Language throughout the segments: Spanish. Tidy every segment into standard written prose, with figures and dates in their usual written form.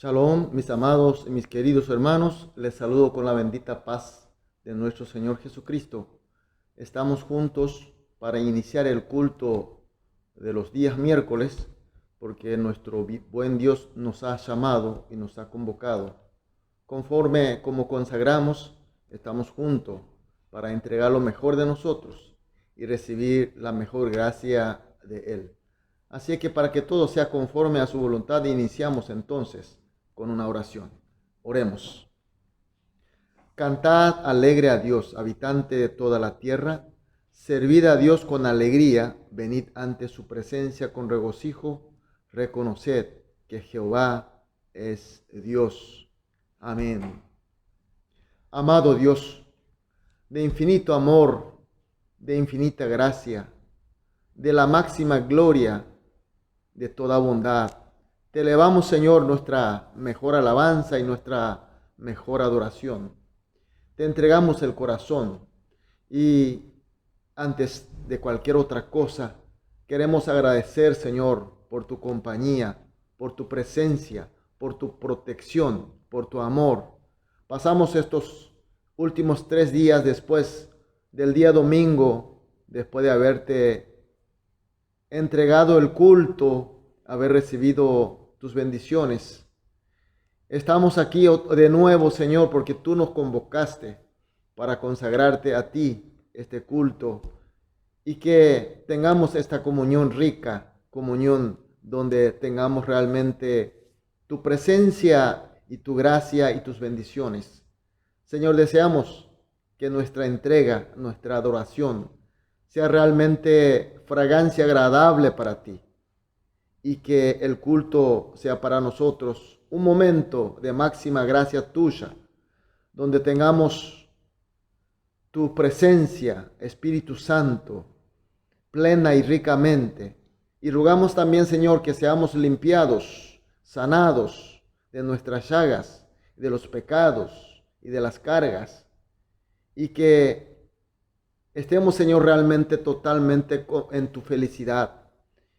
Shalom, mis amados y mis queridos hermanos, les saludo con la bendita paz de nuestro Señor Jesucristo. Estamos juntos para iniciar el culto de los días miércoles, porque nuestro buen Dios nos ha llamado y nos ha convocado. Conforme como consagramos, estamos juntos para entregar lo mejor de nosotros y recibir la mejor gracia de Él. Así que para que todo sea conforme a su voluntad, iniciamos entonces con una oración. Oremos. Cantad alegre a Dios, habitante de toda la tierra. Servid a Dios con alegría, venid ante su presencia con regocijo. Reconoced que Jehová es Dios. Amén. Amado Dios, de infinito amor, de infinita gracia, de la máxima gloria, de toda bondad, te elevamos, Señor, nuestra mejor alabanza y nuestra mejor adoración. Te entregamos el corazón y antes de cualquier otra cosa, queremos agradecer, Señor, por tu compañía, por tu presencia, por tu protección, por tu amor. Pasamos estos últimos 3 días después del día domingo, después de haberte entregado el culto, haber recibido tus bendiciones. Estamos aquí de nuevo, Señor, porque tú nos convocaste para consagrarte a ti este culto y que tengamos esta comunión rica, comunión donde tengamos realmente tu presencia y tu gracia y tus bendiciones. Señor, deseamos que nuestra entrega, nuestra adoración sea realmente fragancia agradable para ti y que el culto sea para nosotros un momento de máxima gracia tuya, donde tengamos tu presencia, Espíritu Santo, plena y ricamente. Y rogamos también, Señor, que seamos limpiados, sanados de nuestras llagas, de los pecados y de las cargas, y que estemos, Señor, realmente totalmente en tu felicidad,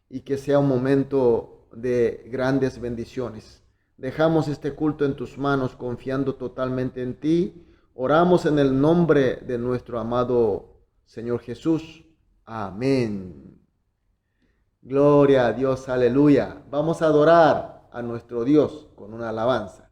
y que sea un momento de grandes bendiciones. Dejamos este culto en tus manos, confiando totalmente en ti. Oramos en el nombre de nuestro amado Señor Jesús. Amén. Gloria a Dios, aleluya. Vamos a adorar a nuestro Dios con una alabanza.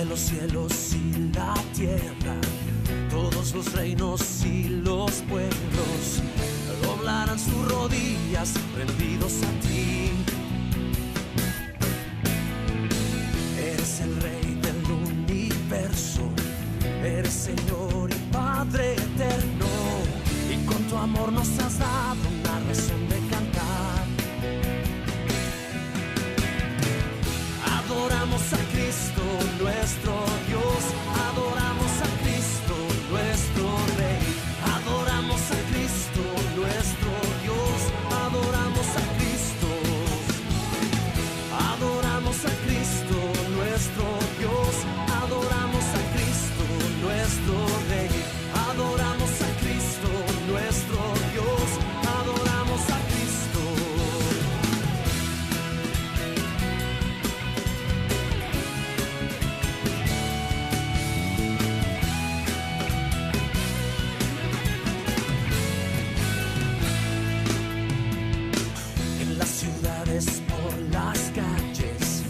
Los cielos y la tierra, todos los reinos y los pueblos doblarán sus rodillas rendidos a ti. Eres el Rey del universo, eres Señor y Padre eterno, y con tu amor nos has dado una razón de cantar. Adoramos a Cristo, nuestro Dios, adoramos a Cristo, nuestro Rey, adoramos a Cristo, nuestro Dios, adoramos a Cristo, adoramos a Cristo, nuestro Dios, adoramos a Cristo, nuestro Rey, adoramos a Cristo, nuestro Dios, adoramos a Cristo. Por las calles,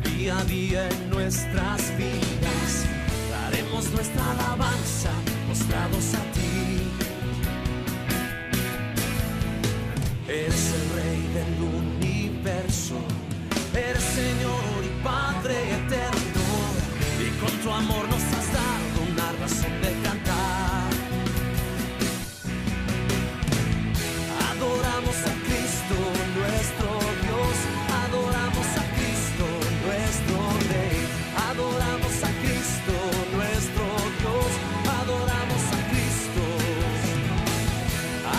día a día en nuestras vidas, daremos nuestra alabanza postrados a ti. Eres el Rey del universo, eres Señor y Padre eterno, y con tu amor nos has dado una razón de cantar. Adoramos a Cristo, nuestro Dios, adoramos a Cristo, nuestro Rey, adoramos a Cristo, nuestro Dios, adoramos a Cristo,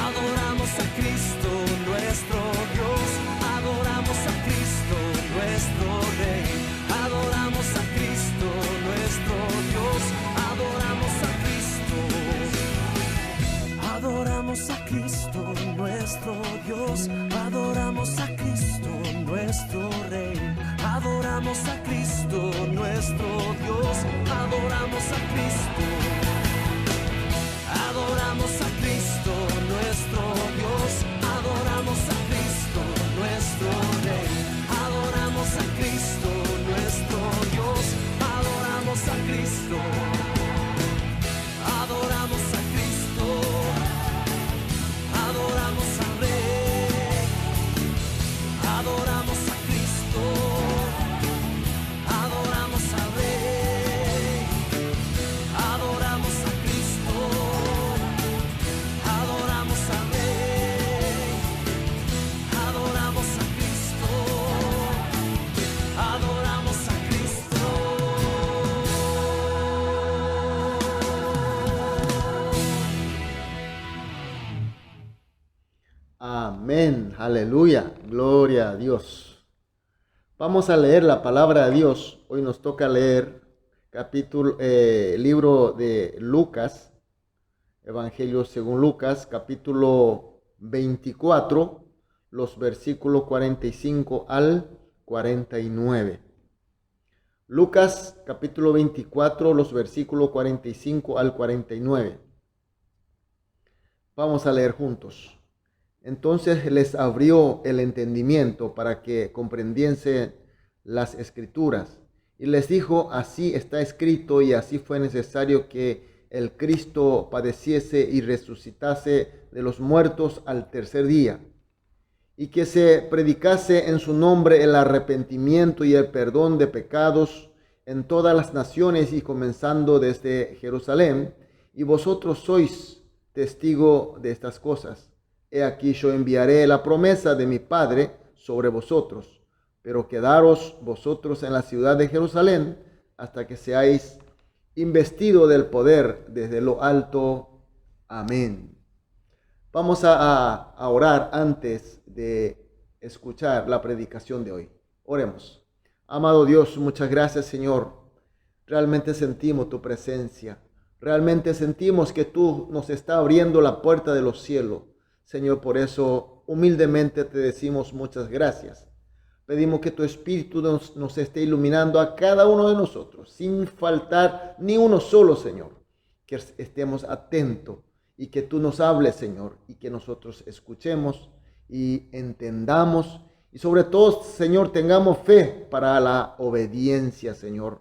adoramos a Cristo, nuestro Cristo nuestro Dios, adoramos a Cristo nuestro Rey, adoramos a Cristo nuestro Dios, adoramos a Cristo, adoramos a Cristo nuestro Dios, adoramos a Cristo nuestro Rey, adoramos a Cristo nuestro Dios, adoramos a Cristo, adoramos a Cristo, adoramos al Rey, adoramos a Cristo, adoramos al Rey, adoramos a Cristo, adoramos al Rey, adoramos a Cristo, adoramos a Cristo. Amén, aleluya, gloria a Dios. Vamos a leer la palabra de Dios. Hoy nos toca leer libro de Lucas, Evangelio según Lucas, capítulo 24, los versículos 45 al 49. Lucas, capítulo 24, los versículos 45 al 49. Vamos a leer juntos. Entonces les abrió el entendimiento para que comprendiesen las escrituras. Y les dijo, así está escrito y así fue necesario que el Cristo padeciese y resucitase de los muertos al tercer día. Y que se predicase en su nombre el arrepentimiento y el perdón de pecados en todas las naciones y comenzando desde Jerusalén. Y vosotros sois testigo de estas cosas. He aquí yo enviaré la promesa de mi Padre sobre vosotros, pero quedaros vosotros en la ciudad de Jerusalén hasta que seáis investido del poder desde lo alto. Amén. Vamos a orar antes de escuchar la predicación de hoy. Oremos. Amado Dios, muchas gracias, Señor. Realmente sentimos tu presencia. Realmente sentimos que tú nos estás abriendo la puerta de los cielos. Señor, por eso humildemente te decimos muchas gracias. Pedimos que tu Espíritu nos esté iluminando a cada uno de nosotros, sin faltar ni uno solo, Señor. Que estemos atentos y que tú nos hables, Señor, y que nosotros escuchemos y entendamos. Y sobre todo, Señor, tengamos fe para la obediencia, Señor.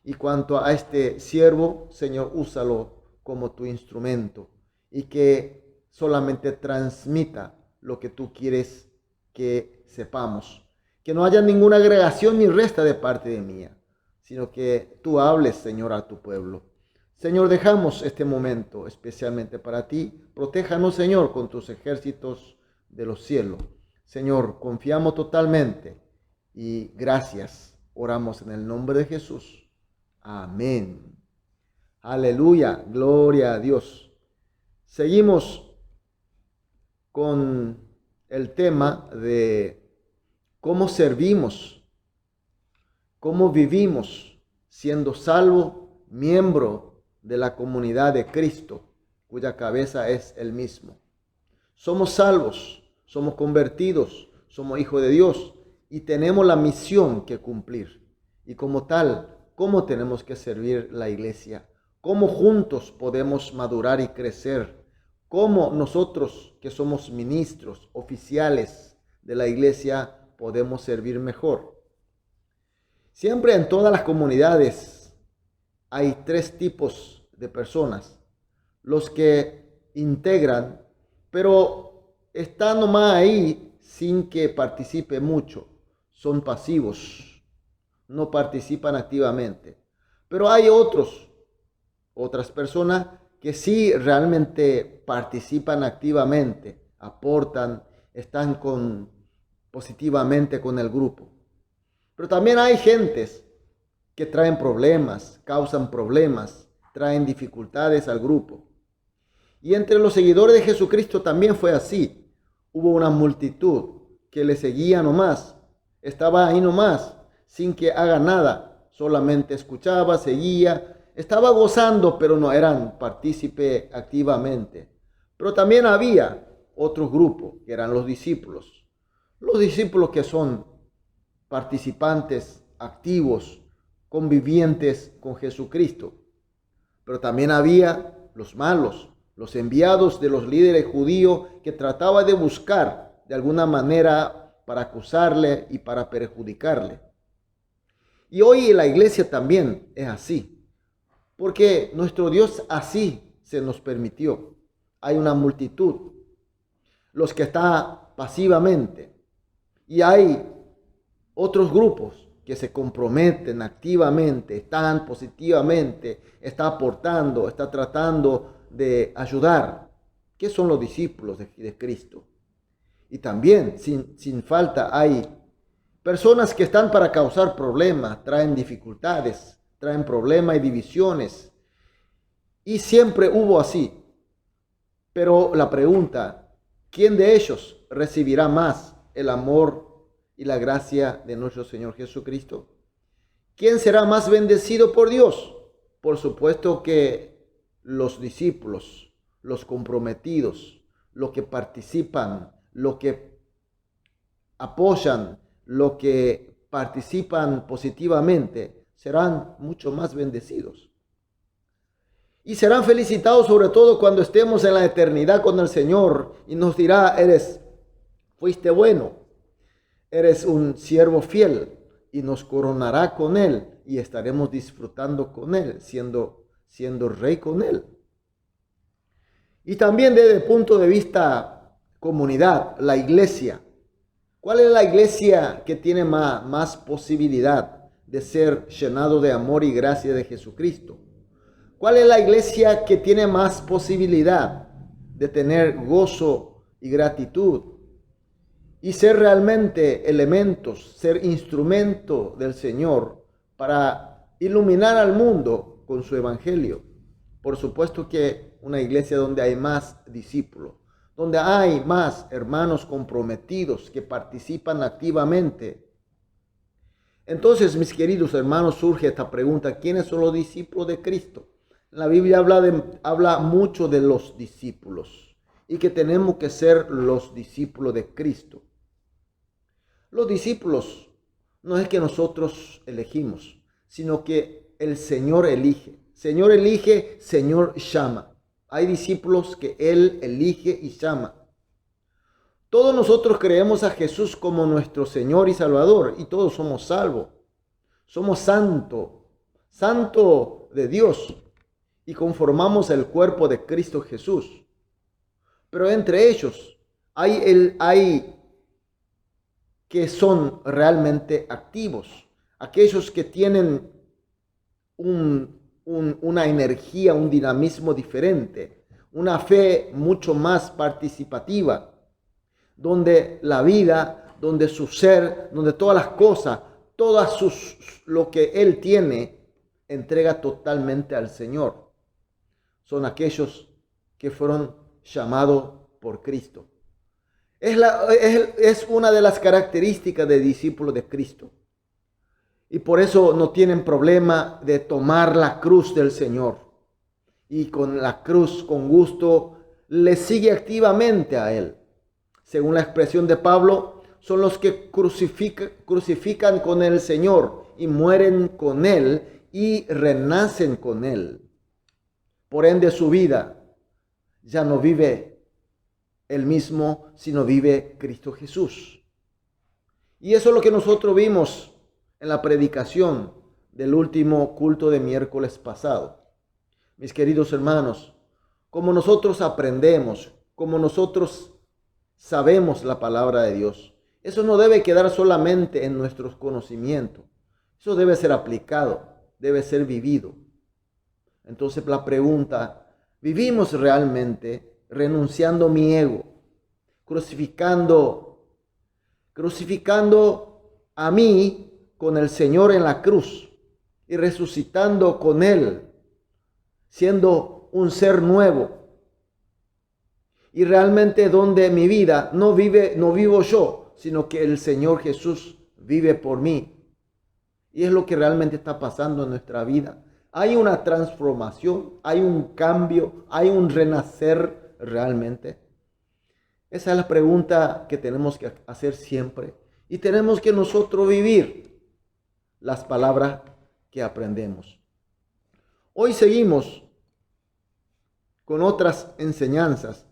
Y cuanto a este siervo, Señor, úsalo como tu instrumento y que solamente transmita lo que tú quieres que sepamos. Que no haya ninguna agregación ni resta de parte de mía, sino que tú hables, Señor, a tu pueblo. Señor, dejamos este momento especialmente para ti. Protéjanos, Señor, con tus ejércitos de los cielos. Señor, confiamos totalmente y gracias. Oramos en el nombre de Jesús. Amén. Aleluya, gloria a Dios. Seguimos con el tema de cómo servimos, cómo vivimos siendo salvo, miembro de la comunidad de Cristo, cuya cabeza es Él mismo. Somos salvos, somos convertidos, somos hijos de Dios y tenemos la misión que cumplir. Y como tal, ¿cómo tenemos que servir la iglesia? ¿Cómo juntos podemos madurar y crecer? ¿Cómo nosotros que somos ministros, oficiales de la iglesia, podemos servir mejor? Siempre en todas las comunidades hay tres tipos de personas. Los que integran, pero están nomás ahí sin que participe mucho. Son pasivos, no participan activamente. Pero hay otras personas que sí realmente participan activamente, aportan, están positivamente con el grupo. Pero también hay gentes que traen problemas, causan problemas, traen dificultades al grupo. Y entre los seguidores de Jesucristo también fue así. Hubo una multitud que le seguía nomás, estaba ahí nomás, sin que haga nada, solamente escuchaba, seguía, estaba gozando, pero no eran partícipe activamente. Pero también había otro grupo, que eran los discípulos. Los discípulos que son participantes activos, convivientes con Jesucristo. Pero también había los malos, los enviados de los líderes judíos que trataban de buscar de alguna manera para acusarle y para perjudicarle. Y hoy la iglesia también es así, porque nuestro Dios así se nos permitió. Hay una multitud, los que están pasivamente, y hay otros grupos que se comprometen activamente, están positivamente, está aportando, está tratando de ayudar. ¿Qué son los discípulos de Cristo? Y también, sin falta, hay personas que están para causar problemas, traen dificultades, traen problemas y divisiones. Y siempre hubo así. Pero la pregunta, ¿quién de ellos recibirá más el amor y la gracia de nuestro Señor Jesucristo? ¿Quién será más bendecido por Dios? Por supuesto que los discípulos, los comprometidos, los que participan, los que apoyan, los que participan positivamente, serán mucho más bendecidos. Y serán felicitados sobre todo cuando estemos en la eternidad con el Señor y nos dirá, fuiste bueno, eres un siervo fiel, y nos coronará con Él y estaremos disfrutando con Él, siendo rey con Él. Y también desde el punto de vista comunidad, la iglesia. ¿Cuál es la iglesia que tiene más posibilidad de ser llenado de amor y gracia de Jesucristo? ¿Cuál es la iglesia que tiene más posibilidad de tener gozo y gratitud y ser realmente elementos, ser instrumento del Señor para iluminar al mundo con su evangelio? Por supuesto que una iglesia donde hay más discípulos, donde hay más hermanos comprometidos que participan activamente. Entonces, mis queridos hermanos, surge esta pregunta: ¿quiénes son los discípulos de Cristo? La Biblia habla mucho de los discípulos y que tenemos que ser los discípulos de Cristo. Los discípulos no es que nosotros elegimos, sino que el Señor elige. Señor elige, Señor llama. Hay discípulos que Él elige y llama. Todos nosotros creemos a Jesús como nuestro Señor y Salvador y todos somos salvos. Somos santo de Dios y conformamos el cuerpo de Cristo Jesús. Pero entre ellos hay que son realmente activos, aquellos que tienen una energía, un dinamismo diferente, una fe mucho más participativa, donde la vida, donde su ser, donde todas las cosas, lo que Él tiene, entrega totalmente al Señor. Son aquellos que fueron llamados por Cristo. Es una de las características de discípulos de Cristo. Y por eso no tienen problema de tomar la cruz del Señor. Y con la cruz, con gusto, le sigue activamente a Él. Según la expresión de Pablo, son los que crucifican con el Señor y mueren con Él y renacen con Él. Por ende, su vida ya no vive Él mismo, sino vive Cristo Jesús. Y eso es lo que nosotros vimos en la predicación del último culto de miércoles pasado. Mis queridos hermanos, como nosotros aprendemos, como nosotros sabemos la palabra de Dios, eso no debe quedar solamente en nuestros conocimientos. Eso debe ser aplicado, debe ser vivido. Entonces la pregunta, ¿vivimos realmente renunciando mi ego, crucificando a mí con el Señor en la cruz y resucitando con Él, siendo un ser nuevo? Y realmente donde mi vida no vivo yo, sino que el Señor Jesús vive por mí. Y es lo que realmente está pasando en nuestra vida. Hay una transformación, hay un cambio, hay un renacer realmente. Esa es la pregunta que tenemos que hacer siempre. Y tenemos que nosotros vivir las palabras que aprendemos. Hoy seguimos con otras enseñanzas,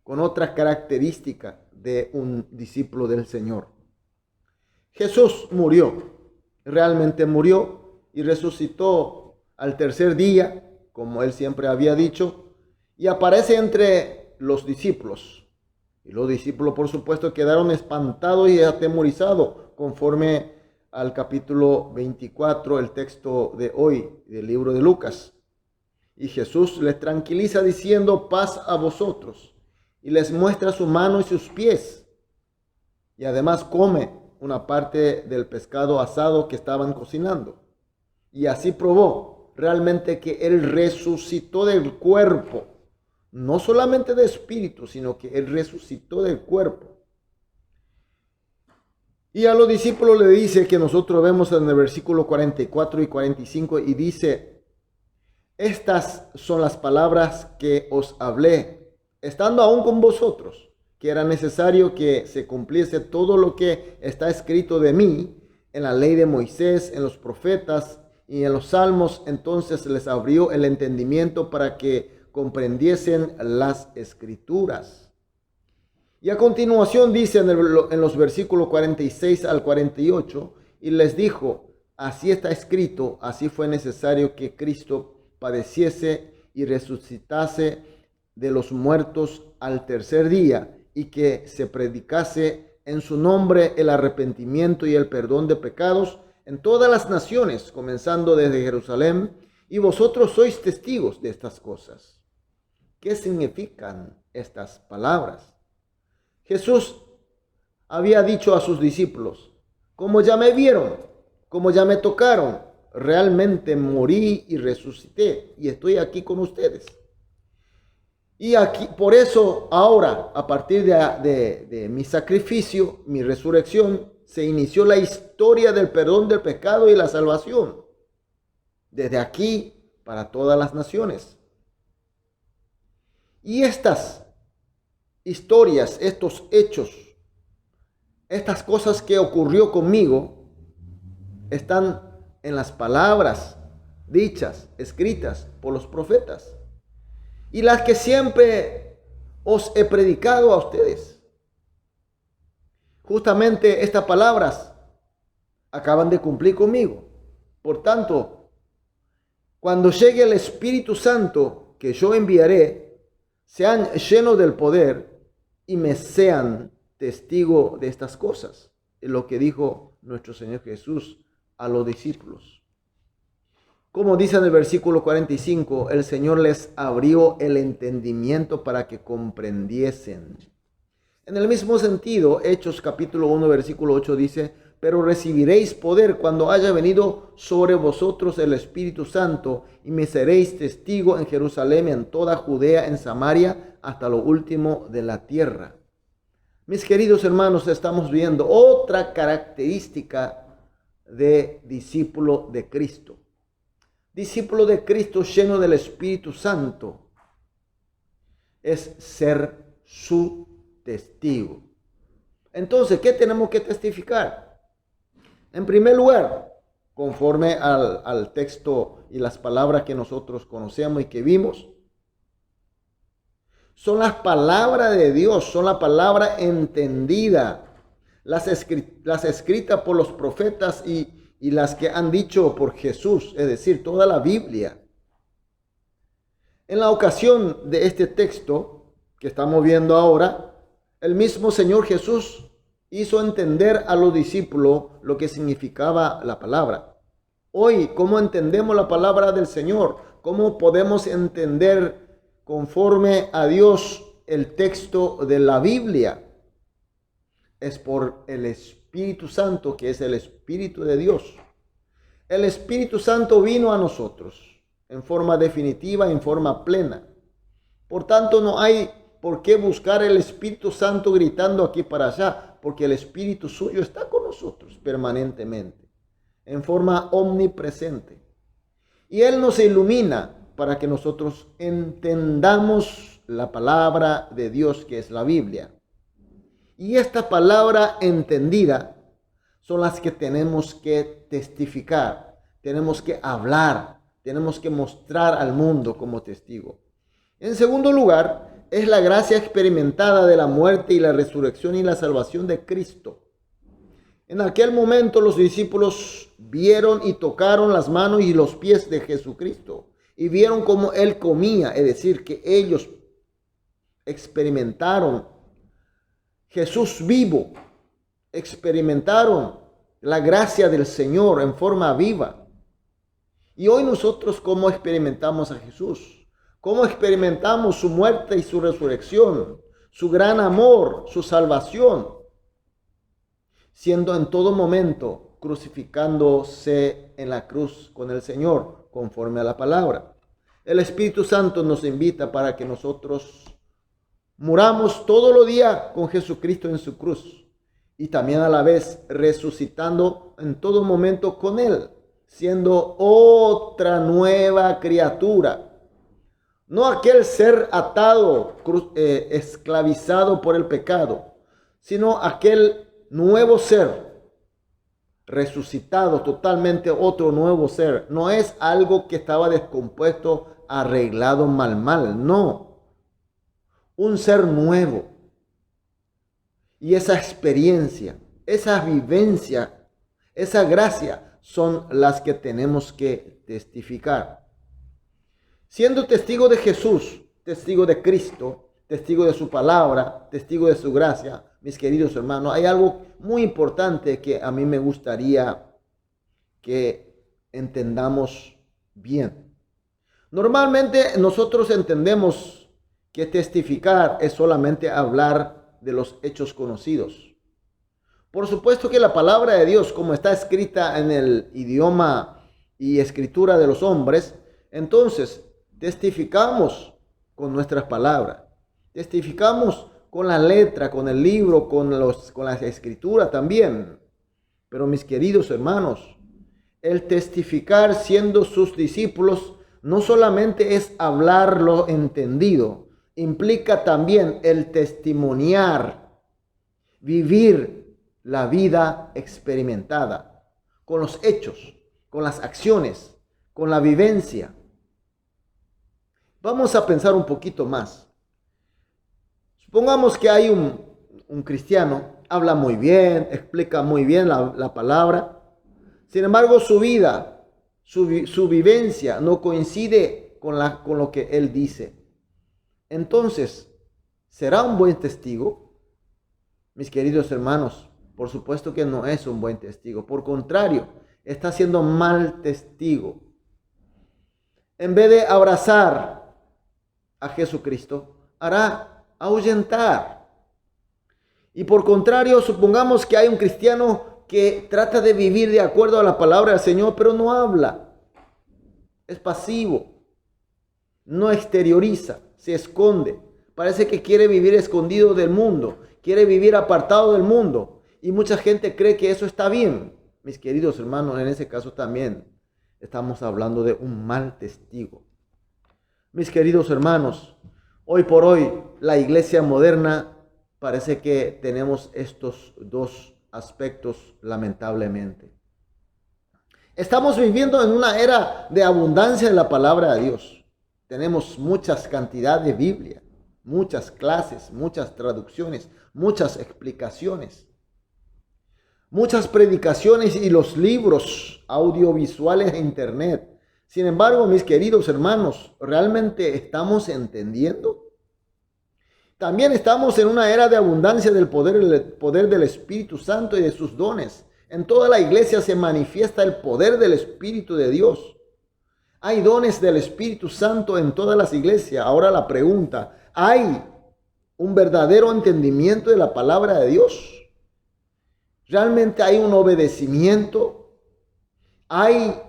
con otras características de un discípulo del Señor. Jesús murió, realmente murió y resucitó al tercer día, como él siempre había dicho, y aparece entre los discípulos. Y los discípulos, por supuesto, quedaron espantados y atemorizados, conforme al capítulo 24, el texto de hoy del libro de Lucas. Y Jesús les tranquiliza diciendo: paz a vosotros. Y les muestra su mano y sus pies. Y además come una parte del pescado asado que estaban cocinando. Y así probó realmente que Él resucitó del cuerpo. No solamente de espíritu, sino que Él resucitó del cuerpo. Y a los discípulos le dice, que nosotros vemos en el versículo 44 y 45, y dice: estas son las palabras que os hablé, estando aún con vosotros, que era necesario que se cumpliese todo lo que está escrito de mí en la ley de Moisés, en los profetas y en los salmos. Entonces les abrió el entendimiento para que comprendiesen las escrituras. Y a continuación dice en los versículos 46 al 48, y les dijo: así está escrito, así fue necesario que Cristo padeciese y resucitase de los muertos al tercer día, y que se predicase en su nombre el arrepentimiento y el perdón de pecados en todas las naciones, comenzando desde Jerusalén, y vosotros sois testigos de estas cosas. ¿Qué significan estas palabras? Jesús había dicho a sus discípulos: como ya me vieron, como ya me tocaron, realmente morí y resucité y estoy aquí con ustedes. Y aquí, por eso ahora, a partir de mi sacrificio, mi resurrección, se inició la historia del perdón del pecado y la salvación. Desde aquí para todas las naciones. Y estas historias, estos hechos, estas cosas que ocurrió conmigo, están en las palabras dichas, escritas por los profetas, y las que siempre os he predicado a ustedes. Justamente estas palabras acaban de cumplir conmigo. Por tanto, cuando llegue el Espíritu Santo que yo enviaré, sean llenos del poder y me sean testigo de estas cosas. Es lo que dijo nuestro Señor Jesús a los discípulos. Como dice en el versículo 45, el Señor les abrió el entendimiento para que comprendiesen. En el mismo sentido, Hechos capítulo 1, versículo 8 dice: pero recibiréis poder cuando haya venido sobre vosotros el Espíritu Santo, y me seréis testigo en Jerusalén, en toda Judea, en Samaria, hasta lo último de la tierra. Mis queridos hermanos, estamos viendo otra característica de discípulo de Cristo. Discípulo de Cristo lleno del Espíritu Santo es ser su testigo. Entonces, ¿qué tenemos que testificar? En primer lugar, conforme al texto y las palabras que nosotros conocemos y que vimos, son las palabras de Dios, son la palabra entendida, las escritas por los profetas y las que han dicho por Jesús, es decir, toda la Biblia. En la ocasión de este texto que estamos viendo ahora, el mismo Señor Jesús hizo entender a los discípulos lo que significaba la palabra. Hoy, ¿cómo entendemos la palabra del Señor? ¿Cómo podemos entender conforme a Dios el texto de la Biblia? Es por el Espíritu Santo, que es el Espíritu de Dios. El Espíritu Santo vino a nosotros en forma definitiva, en forma plena. Por tanto, no hay por qué buscar el Espíritu Santo gritando aquí para allá, porque el Espíritu suyo está con nosotros permanentemente, en forma omnipresente. Y Él nos ilumina para que nosotros entendamos la palabra de Dios, que es la Biblia. Y esta palabra entendida son las que tenemos que testificar, tenemos que hablar, tenemos que mostrar al mundo como testigo. En segundo lugar, es la gracia experimentada de la muerte y la resurrección y la salvación de Cristo. En aquel momento los discípulos vieron y tocaron las manos y los pies de Jesucristo y vieron cómo Él comía, es decir, que ellos experimentaron Jesús vivo, experimentaron la gracia del Señor en forma viva. Y hoy nosotros, ¿cómo experimentamos a Jesús? ¿Cómo experimentamos su muerte y su resurrección, su gran amor, su salvación? Siendo en todo momento crucificándose en la cruz con el Señor, conforme a la palabra. El Espíritu Santo nos invita para que nosotros muramos todos los días con Jesucristo en su cruz y también a la vez resucitando en todo momento con Él, siendo otra nueva criatura. No aquel ser atado, esclavizado por el pecado, sino aquel nuevo ser, resucitado, totalmente otro nuevo ser. No es algo que estaba descompuesto, arreglado mal, no. Un ser nuevo. Y esa experiencia, esa vivencia, esa gracia son las que tenemos que testificar. Siendo testigo de Jesús, testigo de Cristo, testigo de su palabra, testigo de su gracia, mis queridos hermanos, hay algo muy importante que a mí me gustaría que entendamos bien. Normalmente nosotros entendemos que testificar es solamente hablar de los hechos conocidos. Por supuesto que la palabra de Dios, como está escrita en el idioma y escritura de los hombres, entonces testificamos con nuestras palabras, testificamos con la letra, con el libro, con la escritura también. Pero mis queridos hermanos, el testificar siendo sus discípulos no solamente es hablar lo entendido, implica también el testimoniar, vivir la vida experimentada, con los hechos, con las acciones, con la vivencia. Vamos a pensar un poquito más. Supongamos que hay un cristiano, habla muy bien, explica muy bien la palabra. Sin embargo, su vida, su vivencia no coincide con lo que él dice. Entonces, ¿será un buen testigo? Mis queridos hermanos, por supuesto que no es un buen testigo. Por contrario, está siendo mal testigo. En vez de abrazar a Jesucristo, hará ahuyentar. Y por contrario, supongamos que hay un cristiano que trata de vivir de acuerdo a la palabra del Señor, pero no habla. Es pasivo. No exterioriza, se esconde. Parece que quiere vivir escondido del mundo, quiere vivir apartado del mundo. Y mucha gente cree que eso está bien. Mis queridos hermanos, en ese caso también estamos hablando de un mal testigo. Mis queridos hermanos, hoy por hoy la iglesia moderna parece que tenemos estos dos aspectos lamentablemente. Estamos viviendo en una era de abundancia de la palabra de Dios. Tenemos muchas cantidades de Biblia, muchas clases, muchas traducciones, muchas explicaciones, muchas predicaciones y los libros audiovisuales de internet. Sin embargo, mis queridos hermanos, ¿realmente estamos entendiendo? También estamos en una era de abundancia del poder del Espíritu Santo y de sus dones. En toda la iglesia se manifiesta el poder del Espíritu de Dios. Hay dones del Espíritu Santo en todas las iglesias. Ahora la pregunta, ¿hay un verdadero entendimiento de la palabra de Dios? ¿Realmente hay un obedecimiento? ¿Hay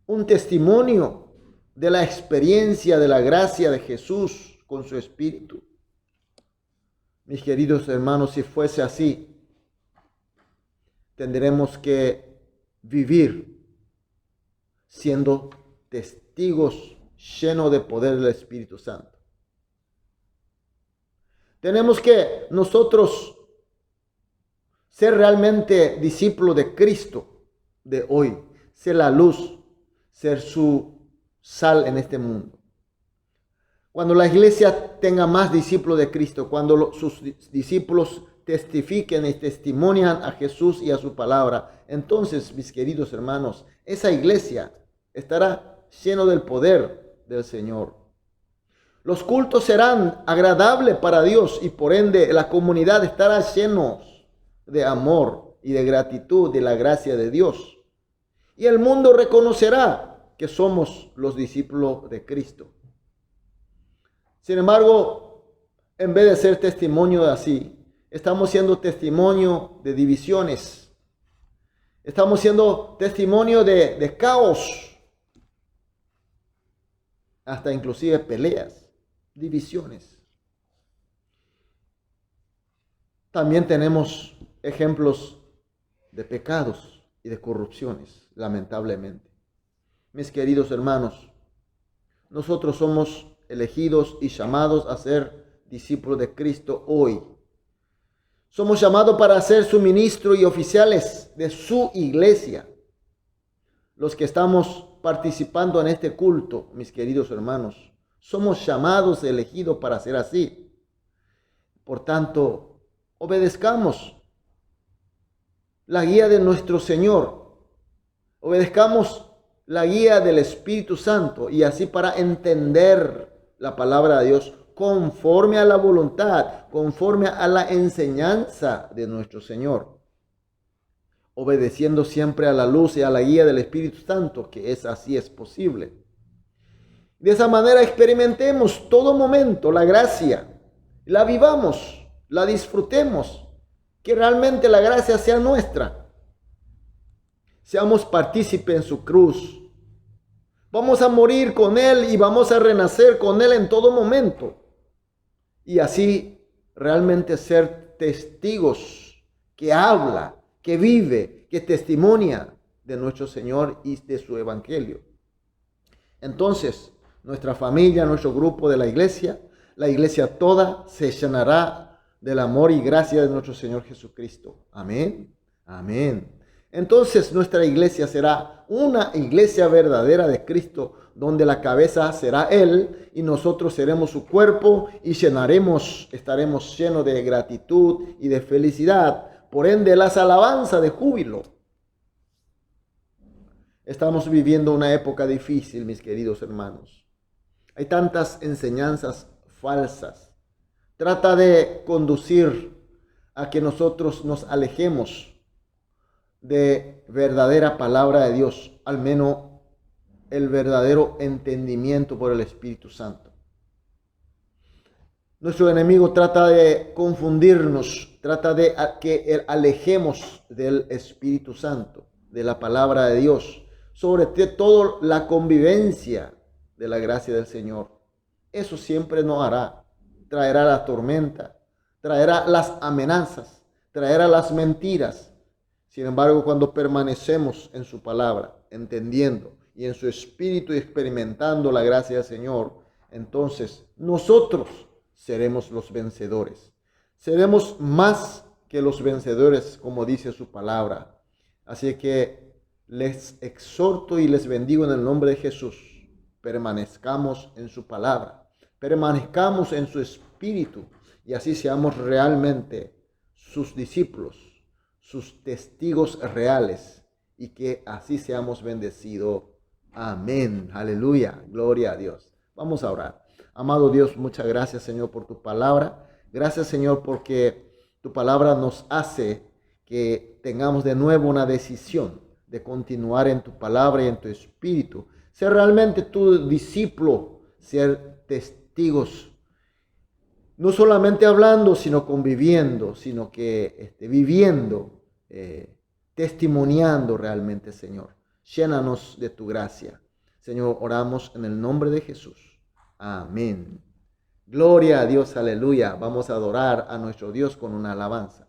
un testimonio de la experiencia de la gracia de Jesús con su Espíritu? Mis queridos hermanos, si fuese así, tendremos que vivir siendo testigos llenos de poder del Espíritu Santo. Tenemos que nosotros ser realmente discípulos de Cristo de hoy, ser la luz, ser su sal en este mundo. Cuando la iglesia tenga más discípulos de Cristo, cuando sus discípulos testifiquen y testimonian a Jesús y a su palabra, entonces, mis queridos hermanos, esa iglesia estará lleno del poder del Señor. Los cultos serán agradables para Dios y por ende la comunidad estará llenos de amor y de gratitud de la gracia de Dios. Y el mundo reconocerá que somos los discípulos de Cristo. Sin embargo, en vez de ser testimonio de así, estamos siendo testimonio de divisiones. Estamos siendo testimonio de caos. Hasta inclusive peleas, divisiones. También tenemos ejemplos de pecados y de corrupciones, lamentablemente. Mis queridos hermanos, nosotros somos elegidos y llamados a ser discípulos de Cristo hoy. Somos llamados para ser su ministro y oficiales de su iglesia. Los que estamos participando en este culto, mis queridos hermanos, somos llamados, elegidos para ser así. Por tanto, obedezcamos la guía de nuestro Señor. Obedezcamos la guía del Espíritu Santo y así para entender la palabra de Dios conforme a la voluntad, conforme a la enseñanza de nuestro Señor. Obedeciendo siempre a la luz y a la guía del Espíritu Santo, que así es posible. De esa manera experimentemos todo momento la gracia, la vivamos, la disfrutemos, que realmente la gracia sea nuestra. Seamos partícipes en su cruz. Vamos a morir con Él y vamos a renacer con Él en todo momento. Y así realmente ser testigos que habla, que vive, que testimonia de nuestro Señor y de su evangelio. Entonces, nuestra familia, nuestro grupo de la iglesia toda se llenará del amor y gracia de nuestro Señor Jesucristo. Amén. Amén. Entonces nuestra iglesia será una iglesia verdadera de Cristo, donde la cabeza será Él y nosotros seremos su cuerpo y estaremos llenos de gratitud y de felicidad. Por ende, las alabanzas de júbilo. Estamos viviendo una época difícil, mis queridos hermanos. Hay tantas enseñanzas falsas. Trata de conducir a que nosotros nos alejemos de verdadera palabra de Dios, al menos el verdadero entendimiento por el Espíritu Santo. Nuestro enemigo trata de confundirnos, trata de que alejemos del Espíritu Santo, de la palabra de Dios, sobre todo la convivencia de la gracia del Señor. Eso siempre nos hará, traerá la tormenta, traerá las amenazas, traerá las mentiras. Sin embargo, cuando permanecemos en su palabra, entendiendo y en su espíritu experimentando la gracia del Señor, entonces nosotros seremos los vencedores. Seremos más que los vencedores, como dice su palabra. Así que les exhorto y les bendigo en el nombre de Jesús. Permanezcamos en su palabra, permanezcamos en su espíritu y así seamos realmente sus discípulos, sus testigos reales y que así seamos bendecidos. Amén. Aleluya. Gloria a Dios. Vamos a orar. Amado Dios, muchas gracias, Señor, por tu palabra. Gracias, Señor, porque tu palabra nos hace que tengamos de nuevo una decisión de continuar en tu palabra y en tu espíritu. Ser realmente tu discípulo, ser testigos. No solamente hablando, sino conviviendo, sino que viviendo, testimoniando realmente, Señor. Llénanos de tu gracia. Señor, oramos en el nombre de Jesús. Amén. Gloria a Dios, aleluya. Vamos a adorar a nuestro Dios con una alabanza.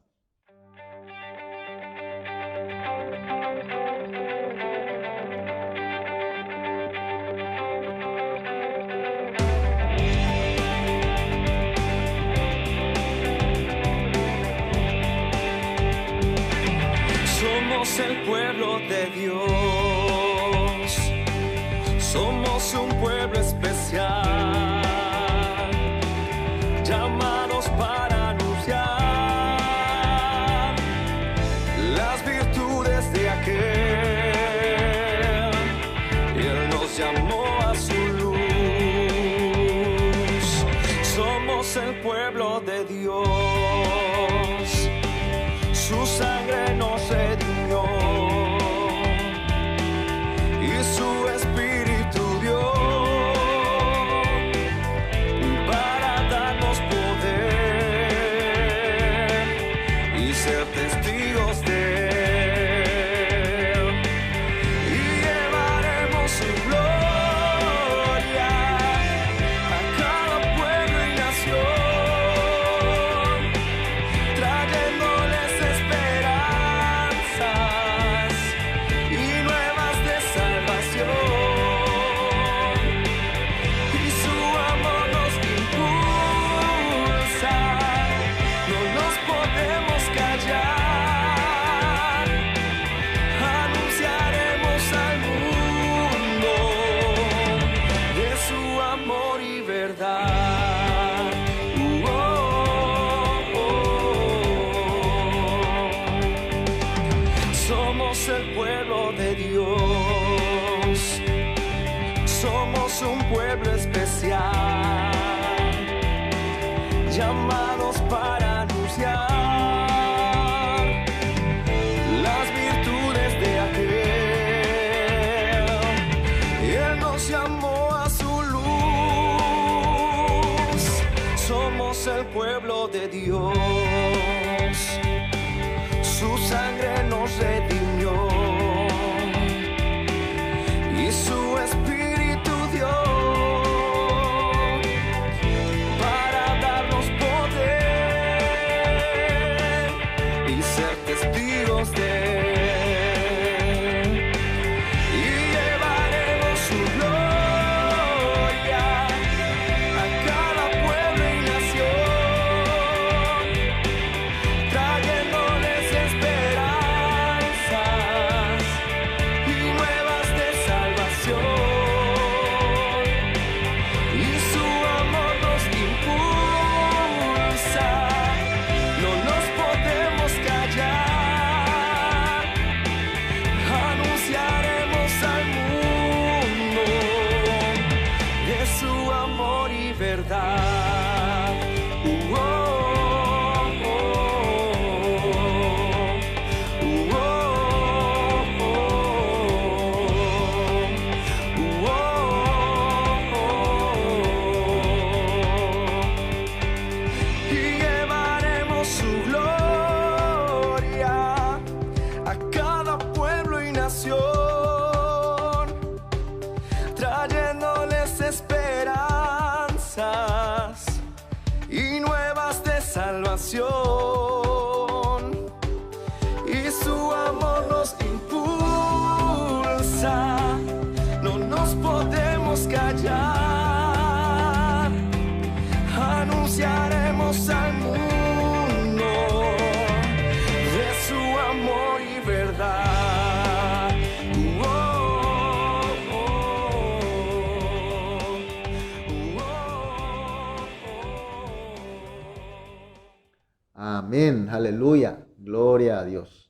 Somos el pueblo de Dios, somos un pueblo especial, llamados para anunciar las virtudes de aquel. Él nos llamó a su luz. Somos el pueblo de Dios, su sangre nos redimió y su espíritu dio para darnos poder y ser testigos de él. Y llevaremos su gloria a cada pueblo y nación, trayéndoles esperanzas y nuevas de salvación. Y su amor nos impulsa, no nos podemos callar. Anunciaremos al mundo de su amor y verdad. Somos el pueblo de Dios, somos un pueblo especial, llamados para anunciar las virtudes de aquel. Él nos llamó a su luz. Somos el pueblo de Dios, su sangre nos redimió y su espíritu dio para darnos poder y ser testigos de él. Y llevaremos su gloria a cada pueblo y nación, trayéndoles esperanzas y nuevas de salvación. Y su amor nos impulsa, no nos podemos callar. Anunciaremos al mundo de su amor y verdad. Y llevaremos su gloria a cada pueblo y nación, trayéndoles esperanzas y nuevas de salvación. Y su amor nos impulsa, no nos podemos callar. Anunciaremos al mundo de su amor y verdad. Amén, aleluya, gloria a Dios.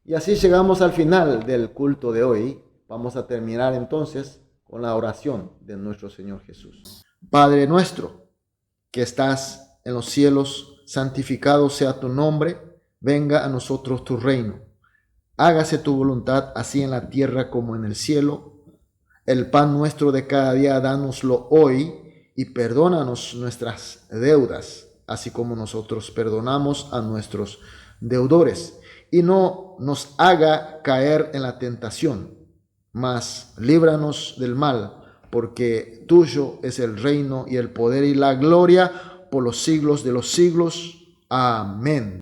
Y así llegamos al final del culto de hoy. Vamos a terminar entonces con la oración de nuestro Señor Jesús. Padre nuestro, que estás en los cielos, santificado sea tu nombre, venga a nosotros tu reino. Hágase tu voluntad así en la tierra como en el cielo. El pan nuestro de cada día, dánoslo hoy y perdónanos nuestras deudas, así como nosotros perdonamos a nuestros deudores. Y no nos haga caer en la tentación, mas líbranos del mal, porque tuyo es el reino y el poder y la gloria por los siglos de los siglos. Amén.